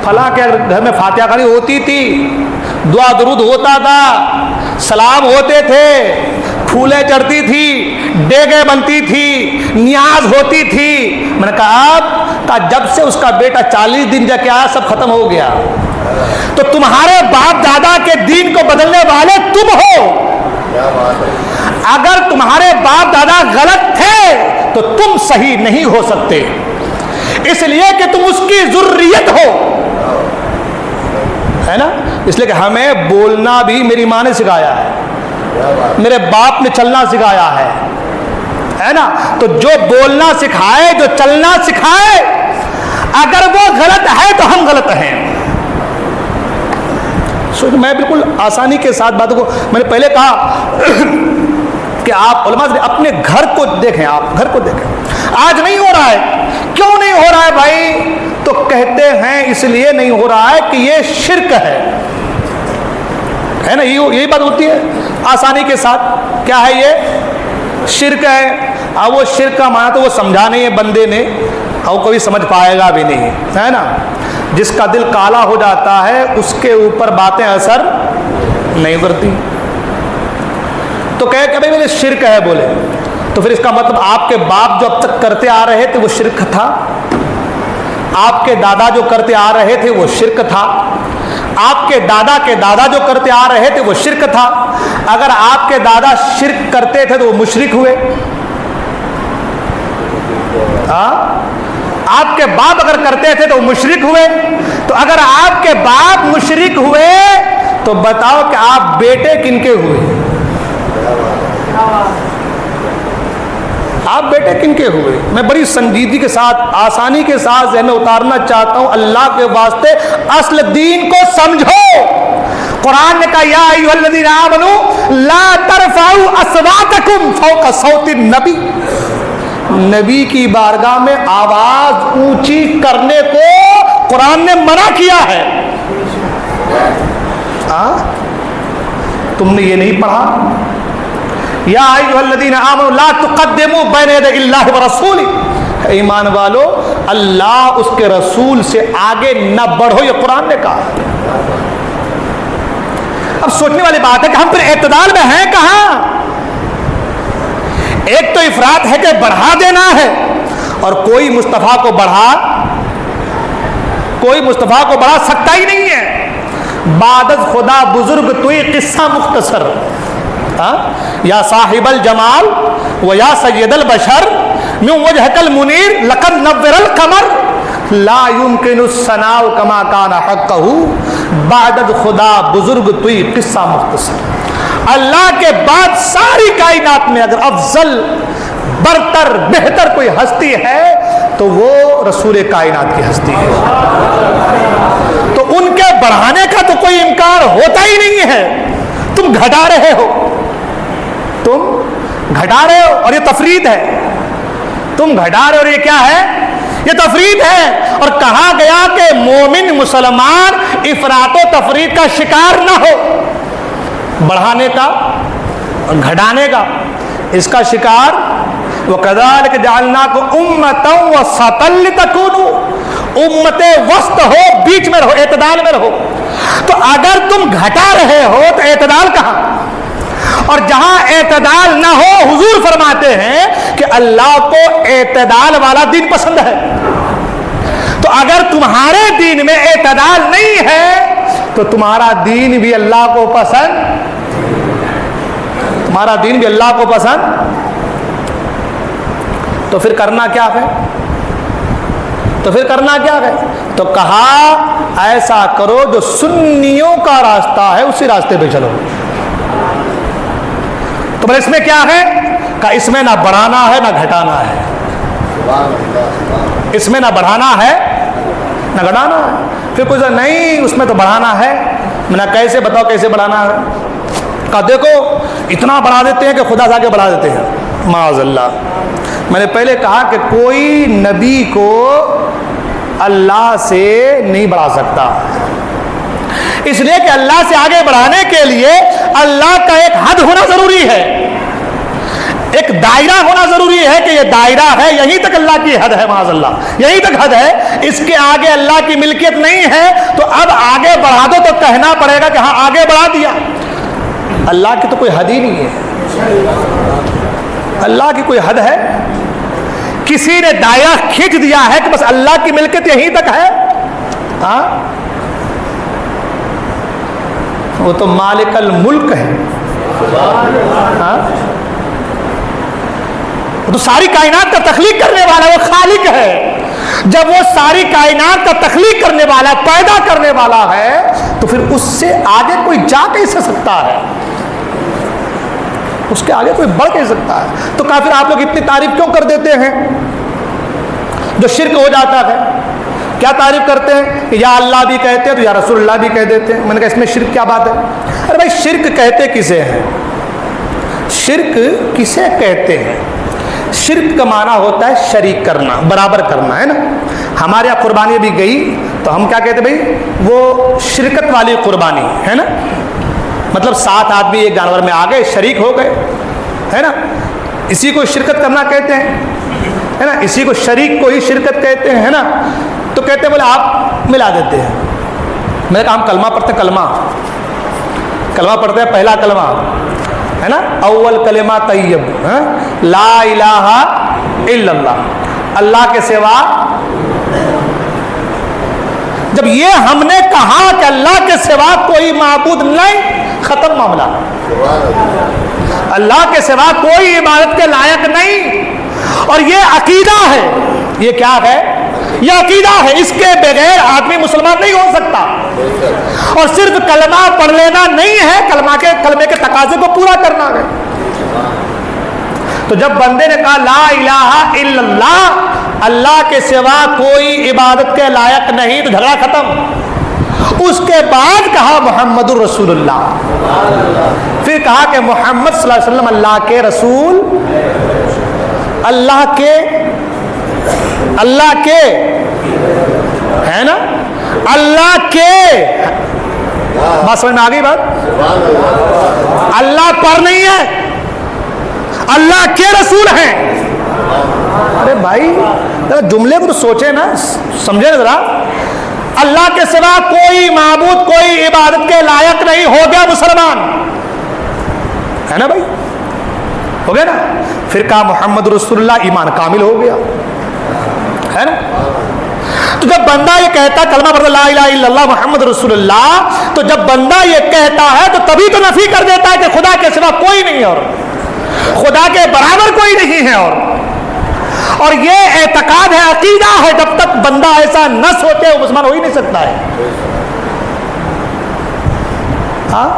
فلاں کے گھر میں فاتحہ خوانی ہوتی تھی، دعا درود ہوتا تھا، سلام ہوتے تھے، پھولیں چڑھتی تھی، ڈیگیں بنتی تھی، نیاز ہوتی تھی۔ میں نے کہا آپ کا جب سے اس کا بیٹا 40 دن جا کے آیا سب ختم ہو گیا، تو تمہارے باپ دادا کے دین کو بدلنے والے تم ہو۔ اگر تمہارے باپ دادا غلط تھے تو تم صحیح نہیں ہو سکتے، اس لیے کہ تم اس کی ذریت ہو، ہے نا؟ اس لیے کہ ہمیں بولنا بھی میری ماں نے سکھایا ہے، میرے باپ نے چلنا سکھایا ہے نا؟ تو جو بولنا سکھائے، جو چلنا سکھائے، اگر وہ غلط ہے تو ہم غلط ہیں۔ میں بالکل آسانی کے ساتھ باتوں کو، میں نے پہلے کہا کہ آپ علماء اپنے گھر کو دیکھیں، آپ گھر کو دیکھیں۔ آج نہیں ہو رہا ہے، کیوں نہیں ہو رہا ہے بھائی؟ تو کہتے ہیں اس لیے نہیں ہو رہا ہے کہ یہ شرک ہے نا؟ یہی بات ہوتی ہے آسانی کے ساتھ۔ کیا ہے یہ؟ شرک ہے۔ اب وہ شرک کا معنی تو وہ سمجھا نہیں ہے بندے نے، اور کوئی سمجھ پائے گا بھی نہیں، ہے نا؟ جس کا دل کالا ہو جاتا ہے اس کے اوپر باتیں اثر نہیں کرتی۔ تو کہے کہ بھائی میرے شرک ہے، بولے تو پھر اس کا مطلب آپ کے باپ جو اب تک کرتے آ رہے تھے وہ شرک تھا، آپ کے دادا جو کرتے آ رہے تھے وہ شرک تھا، آپ کے دادا جو کرتے آ رہے تھے وہ شرک تھا۔ اگر آپ کے دادا شرک کرتے تھے تو وہ مشرک ہوئے۔ آپ کے باپ اگر کرتے تھے تو وہ مشرک ہوئے۔ تو اگر آپ کے باپ مشرک ہوئے تو بتاؤ کہ آپ بیٹے کن کے ہوئے؟ آپ بیٹے کن کے ہوئے؟ میں بڑی سنجیدگی کے ساتھ، آسانی کے ساتھ ذہن میں اتارنا چاہتا ہوں، اللہ کے واسطے اصل دین کو سمجھو۔ قرآن نے کہا یا ایھا الذین آمنوا لا ترفعوا اصواتکم فوق صوت النبی، نبی کی بارگاہ میں آواز اونچی کرنے کو قرآن نے منع کیا ہے۔ تم نے یہ نہیں پڑھا؟ یا ایھا الذین آمنوا لا تقدموا بین یدی اللہ ورسولہ، ایمان والو اللہ اس کے رسول سے آگے نہ بڑھو، یہ قرآن نے کہا۔ اب سوچنے والی بات ہے کہ ہم پھر اعتدال میں ہیں کہاں؟ ایک تو افراط ہے کہ بڑھا دینا ہے، اور کوئی مصطفیٰ کو بڑھا سکتا ہی نہیں ہے۔ بعد از خدا بزرگ توئی قصہ مختصر، یا صاحب الجمال و یا سید البشر من وجهک المنیر لقد نور القمر لا يمکن الثناء کما کان حقہ، بعد از خدا بزرگ توئی قصہ مختصر۔ اللہ کے بعد ساری کائنات میں اگر افضل، برتر، بہتر کوئی ہستی ہے تو وہ رسول کائنات کی ہستی ہے۔ تو ان کے بڑھانے کا تو کوئی انکار ہوتا ہی نہیں ہے۔ تم گھٹا رہے ہو، اور یہ تفرید ہے۔ تم گھٹا رہے ہو، اور یہ کیا ہے؟ یہ تفریط ہے. اور کہا گیا کہ مومن مسلمان افراط و تفریط کا شکار نہ ہو، بڑھانے کا گھٹانے کا، اس کا شکار. وَكَذَلِكَ جَعَلْنَاكُمْ أُمَّةً وَسَطًا لِتَكُونُوا، امت وسط ہو، بیچ میں رہو، اعتدال میں رہو. تو اگر تم گھٹا رہے ہو تو اعتدال کہاں؟ اور جہاں اعتدال نہ ہو، حضور فرماتے ہیں کہ اللہ کو اعتدال والا دین پسند ہے. تو اگر تمہارے دین میں اعتدال نہیں ہے تو تمہارا دین بھی اللہ کو پسند، تمہارا دین بھی اللہ کو پسند. تو پھر کرنا کیا ہے؟ تو پھر کرنا کیا ہے؟ تو کہا ایسا کرو جو سنیوں کا راستہ ہے اسی راستے پہ چلو. تو بھائی اس میں کیا ہے؟ کہ اس میں نہ بڑھانا ہے نہ گھٹانا ہے، اس میں نہ بڑھانا ہے نہ گھٹانا ہے. پھر کوئی نہیں اس میں تو بڑھانا ہے. میں نے کیسے بتاؤ کیسے بڑھانا ہے؟ کہا دیکھو اتنا بڑھا دیتے ہیں کہ خدا سے آگے بڑھا دیتے ہیں. معاذ اللہ. میں نے پہلے کہا کہ کوئی نبی کو اللہ سے نہیں بڑھا سکتا، اس لیے کہ اللہ سے آگے بڑھانے کے لیے اللہ کا ایک حد ہونا ضروری ہے، ایک دائرہ ہونا ضروری ہے کہ یہ دائرہ ہے، یہیں تک اللہ کی حد ہے. معاذ اللہ، یہیں تک حد ہے، اس کے آگے اللہ کی ملکیت نہیں ہے. تو اب آگے بڑھا دو تو کہنا پڑے گا کہ ہاں آگے بڑھا دیا. اللہ کی تو کوئی حد ہی نہیں ہے. اللہ کی کوئی حد ہے؟ کسی نے دائرہ کھینچ دیا ہے کہ بس اللہ کی ملکیت یہیں تک ہے. ہاں وہ تو مالک الملک ہے. ہاں وہ تو ساری کائنات کا تخلیق کرنے والا ہے، وہ خالق ہے. جب وہ ساری کائنات کا تخلیق کرنے والا، پیدا کرنے والا ہے، تو پھر اس سے آگے کوئی جا کیسے سکتا ہے؟ اس کے آگے کوئی بڑھ نہیں سکتا ہے. تو کافر آپ لوگ اتنی تعریف کیوں کر دیتے ہیں؟ جو شرک ہو جاتا ہے کیا تعریف کرتے ہیں کہ یا اللہ بھی کہتے ہیں تو یا رسول اللہ بھی کہہ دیتے ہیں. میں نے کہا اس میں شرک کیا بات ہے؟ ارے بھائی شرک کہتے کسے ہیں؟ شرک کسے کہتے ہیں؟ شرک کا معنی ہوتا ہے شریک کرنا، برابر کرنا، ہے نا. ہمارے یہاں قربانی بھی گئی تو ہم کیا کہتے ہیں بھائی؟ وہ شرکت والی قربانی ہے نا. مطلب 7 آدمی ایک جانور میں آ گئے، شریک ہو گئے، ہے نا. اسی کو شرکت کرنا کہتے ہیں، ہے نا. اسی کو شریک کو ہی شرکت کہتے ہیں، ہے نا. تو کہتے ہیں بولے آپ ملا دیتے ہیں. میں نے کہا ہم کلمہ پڑھتے ہیں، کلمہ پڑھتے ہیں. پہلا کلمہ ہے نا، اول کلمہ طیب، لا الہ الا اللہ، اللہ کے سوا. جب یہ ہم نے کہا کہ اللہ کے سوا کوئی معبود نہیں، ختم معاملہ. اللہ کے سوا کوئی عبادت کے لائق نہیں. اور یہ عقیدہ ہے. یہ کیا ہے؟ یہ عقیدہ ہے. اس کے بغیر آدمی مسلمان نہیں ہو سکتا. اور صرف کلمہ پڑھ لینا نہیں ہے، کلمے کے تقاضے کو پورا کرنا ہے. تو جب بندے نے کہا لا الہ الا اللہ، اللہ کے سوا کوئی عبادت کے لائق نہیں، تو جھگڑا ختم. اس کے بعد کہا محمد الرسول اللہ. پھر کہا کہ محمد صلی اللہ علیہ وسلم اللہ کے رسول، اللہ کے ہے نا، اللہ کے. بات سمجھ میں آ گئی بات؟ اللہ پر نہیں ہے، اللہ کے رسول ہیں. ارے بھائی ذرا جملے کو تو سوچے نا، سمجھے ذرا. اللہ کے سوا کوئی معبود، کوئی عبادت کے لائق نہیں، ہو گیا مسلمان، ہے نا بھائی، ہو گیا نا. پھر کہا محمد رسول اللہ، ایمان کامل ہو گیا، ہے نا. تو جب بندہ یہ کہتا کلمہ پڑھتا لا الہ الا اللہ محمد رسول اللہ، تو جب بندہ یہ کہتا ہے تو تبھی تو نفی کر دیتا ہے کہ خدا کے سوا کوئی نہیں اور خدا کے برابر کوئی نہیں ہے. اور یہ اعتقاد ہے، عقیدہ ہے. جب تک بندہ ایسا نہ سوچے وہ مسلمان ہو ہی نہیں سکتا ہے. ہاں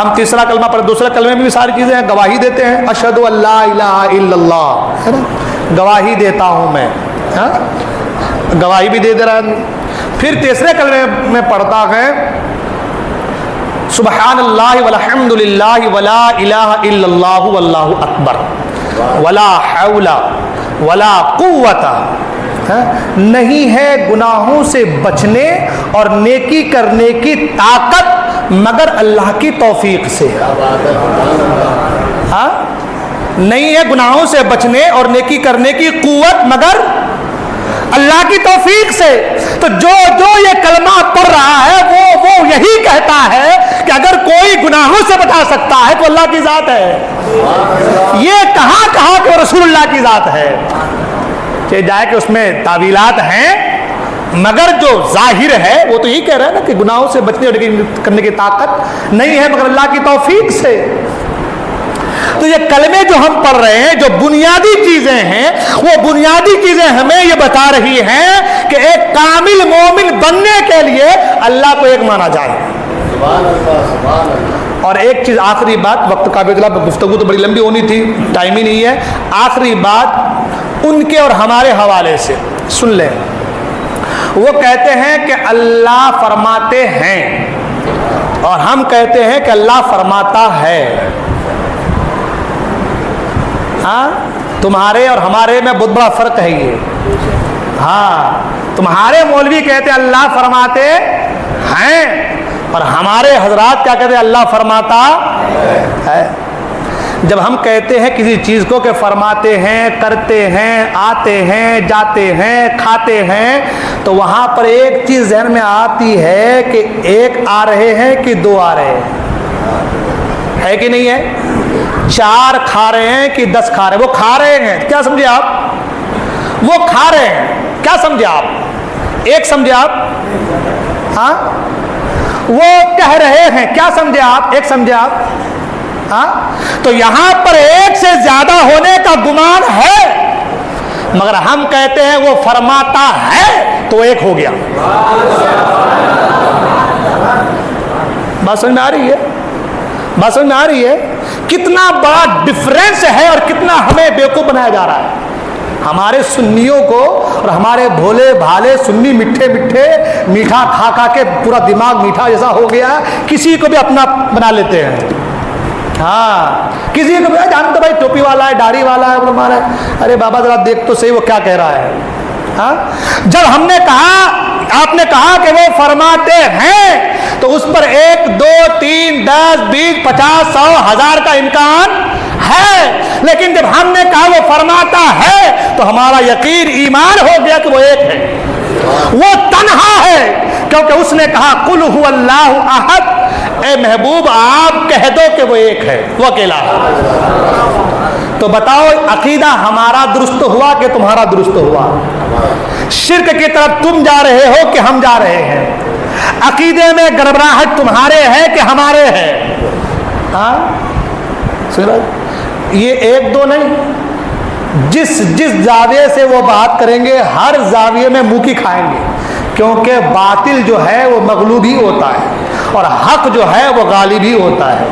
ہم تیسرا کلمہ پڑھ، دوسرے کلمے میں بھی ساری چیزیں ہیں. گواہی دیتے ہیں اشہد ان لا الہ الا اللہ، ہے نا، گواہی دیتا ہوں میں. ہاں گواہی بھی دے رہا ہے. پھر تیسرے کلمے میں پڑھتا ہے سبحان اللہ والحمد للہ ولا الہ الا اللہ واللہ اکبر ولا حول ولا قوت نہیں ہے گناہوں سے بچنے اور نیکی کرنے کی طاقت مگر اللہ کی توفیق سے. ہاں نہیں ہے گناہوں سے بچنے اور نیکی کرنے کی قوت مگر اللہ کی توفیق سے. تو جو یہ کلمہ پڑھ رہا ہے وہ یہی کہتا ہے کہ اگر کوئی گناہوں سے بچا سکتا ہے تو اللہ کی ذات ہے. یہ کہا کہ وہ رسول اللہ کی ذات ہے. کہ جائے کہ اس میں تعویلات ہیں مگر جو ظاہر ہے وہ تو یہی کہہ رہا ہے نا کہ گناہوں سے بچنے اور کرنے کی طاقت نہیں ہے مگر اللہ کی توفیق سے. تو یہ کلمے جو ہم پڑھ رہے ہیں جو بنیادی چیزیں ہیں وہ بنیادی چیزیں ہمیں یہ بتا رہی ہیں کہ ایک کامل مومن بننے کے لیے اللہ کو ایک مانا جائے. اور ایک چیز آخری بات, وقت کا بھی گفتگو تو بڑی لمبی ہونی تھی, ٹائم ہی نہیں ہے. آخری بات ان کے اور ہمارے حوالے سے سن لیں. وہ کہتے ہیں کہ اللہ فرماتے ہیں اور ہم کہتے ہیں کہ اللہ فرماتا ہے. ہاں تمہارے اور ہمارے میں بہت بڑا فرق ہے یہ. ہاں تمہارے مولوی کہتے ہیں اللہ فرماتے ہیں اور ہمارے حضرات کیا کہتے ہیں اللہ فرماتا ہے. جب ہم کہتے ہیں کسی چیز کو کہ فرماتے ہیں, کرتے ہیں, آتے ہیں, جاتے ہیں, کھاتے ہیں, تو وہاں پر ایک چیز ذہن میں آتی ہے کہ ایک آ رہے ہیں کہ دو آ رہے ہیں, ہے کہ نہیں ہے؟ 4 کھا رہے ہیں کہ 10 کھا رہے ہیں؟ وہ کھا رہے ہیں, کیا سمجھے آپ؟ وہ کھا رہے ہیں, کیا سمجھے آپ؟ ایک سمجھے آپ؟ ہاں وہ کہہ رہے ہیں, کیا سمجھے آپ؟ ایک سمجھے آپ؟ ہاں تو یہاں پر ایک سے زیادہ ہونے کا گمان ہے مگر ہم کہتے ہیں وہ فرماتا ہے تو ایک ہو گیا. بات سمجھ میں آ رہی ہے؟ بات سمجھ میں آ رہی ہے کتنا بڑا ڈفرینس ہے اور کتنا ہمیں بیوقوف بنایا جا رہا ہے. ہمارے سنیوں کو اور ہمارے بھولے بھالے سنی میٹھا کھا کے پورا دماغ میٹھا جیسا ہو گیا, کسی کو بھی اپنا بنا لیتے ہیں. ہاں کسی کو بھی جانتے بھائی ٹوپی والا ہے, داڑھی والا ہے, ہمارا ارے بابا ذرا دیکھ تو صحیح وہ کیا کہہ رہا ہے. ہاں جب ہم نے کہا, آپ نے کہا کہ وہ فرماتے ہیں تو اس پر 1 2 3 10 20 50 100 1000 کا امکان ہے. لیکن جب ہم نے کہا وہ فرماتا ہے تو ہمارا یقین ایمان ہو گیا کہ وہ ایک ہے, وہ تنہا ہے, کیونکہ اس نے کہا قل هو اللہ احد. اے محبوب آپ کہہ دو کہ وہ ایک ہے, وہ اکیلا ہے. تو بتاؤ عقیدہ ہمارا درست ہوا کہ تمہارا درست ہوا؟ شرک کی طرف تم جا رہے ہو کہ ہم جا رہے ہیں؟ عقیدے میں گڑبڑاہٹ تمہارے ہے کہ ہمارے ہے؟ ہاں یہ 1 2 نہیں, جس زاویے سے وہ بات کریں گے ہر زاویے میں منہ کی کھائیں گے, کیونکہ باطل جو ہے وہ مغلوب ہی ہوتا ہے اور حق جو ہے وہ غالب ہی ہوتا ہے.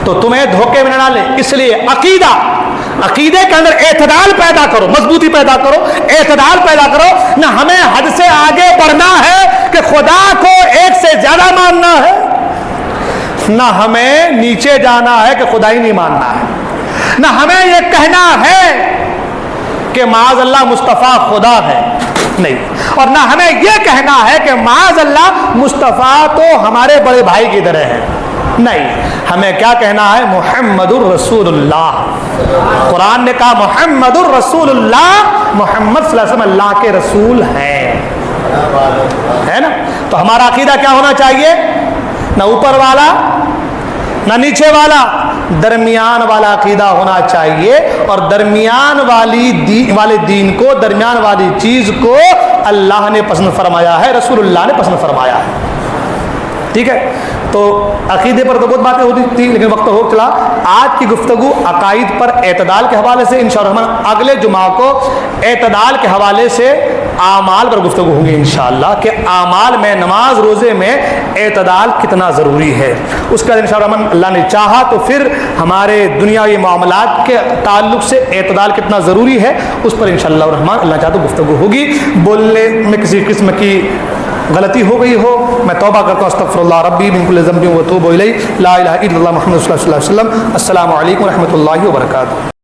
تو تمہیں دھوکے میں نہ ڈالے, اس لیے عقیدے کے اندر اعتدال پیدا کرو, مضبوطی پیدا کرو, اعتدال پیدا کرو. نہ ہمیں حد سے آگے بڑھنا ہے کہ خدا کو ایک سے زیادہ ماننا ہے, نہ ہمیں نیچے جانا ہے کہ خدا ہی نہیں ماننا ہے. نہ ہمیں یہ کہنا ہے کہ معاذ اللہ مصطفیٰ خدا ہے, نہیں. اور نہ ہمیں یہ کہنا ہے کہ معاذ اللہ مصطفیٰ تو ہمارے بڑے بھائی کی طرح ہے, نہیں. ہمیں کیا کہنا ہے؟ محمد الرسول اللہ. قرآن نے کہا محمد الرسول اللہ, محمد صلی اللہ علیہ وسلم اللہ کے رسول ہیں, ہے نا. تو ہمارا عقیدہ کیا ہونا چاہیے؟ نہ اوپر والا نہ نیچے والا, درمیان والا عقیدہ ہونا چاہیے. اور درمیان والے دین کو, درمیان والی چیز کو اللہ نے پسند فرمایا ہے, رسول اللہ نے پسند فرمایا ہے. ٹھیک ہے. تو عقیدے پر تو بہت باتیں ہوتی تھی لیکن وقت ہو چلا. آج کی گفتگو عقائد پر اعتدال کے حوالے سے, انشاءاللہ اگلے جمعہ کو اعتدال کے حوالے سے اعمال پر گفتگو ہوگی انشاءاللہ, کہ اعمال میں, نماز روزے میں اعتدال کتنا ضروری ہے. اس کا انشاءاللہ اللہ نے چاہا تو پھر ہمارے دنیاوی معاملات کے تعلق سے اعتدال کتنا ضروری ہے اس پر انشاءاللہ الرحمن اللہ چاہتا گفتگو ہوگی. بولنے میں کسی قسم کی غلطی ہو گئی ہو میں توبہ کرتا ہوں, استغفر اللہ ربی من کل ذنب و اتوب الیہ, لا الہ الا اللہ محمد صلی اللہ علیہ وسلم. السلام علیکم و رحمۃ اللہ وبرکاتہ.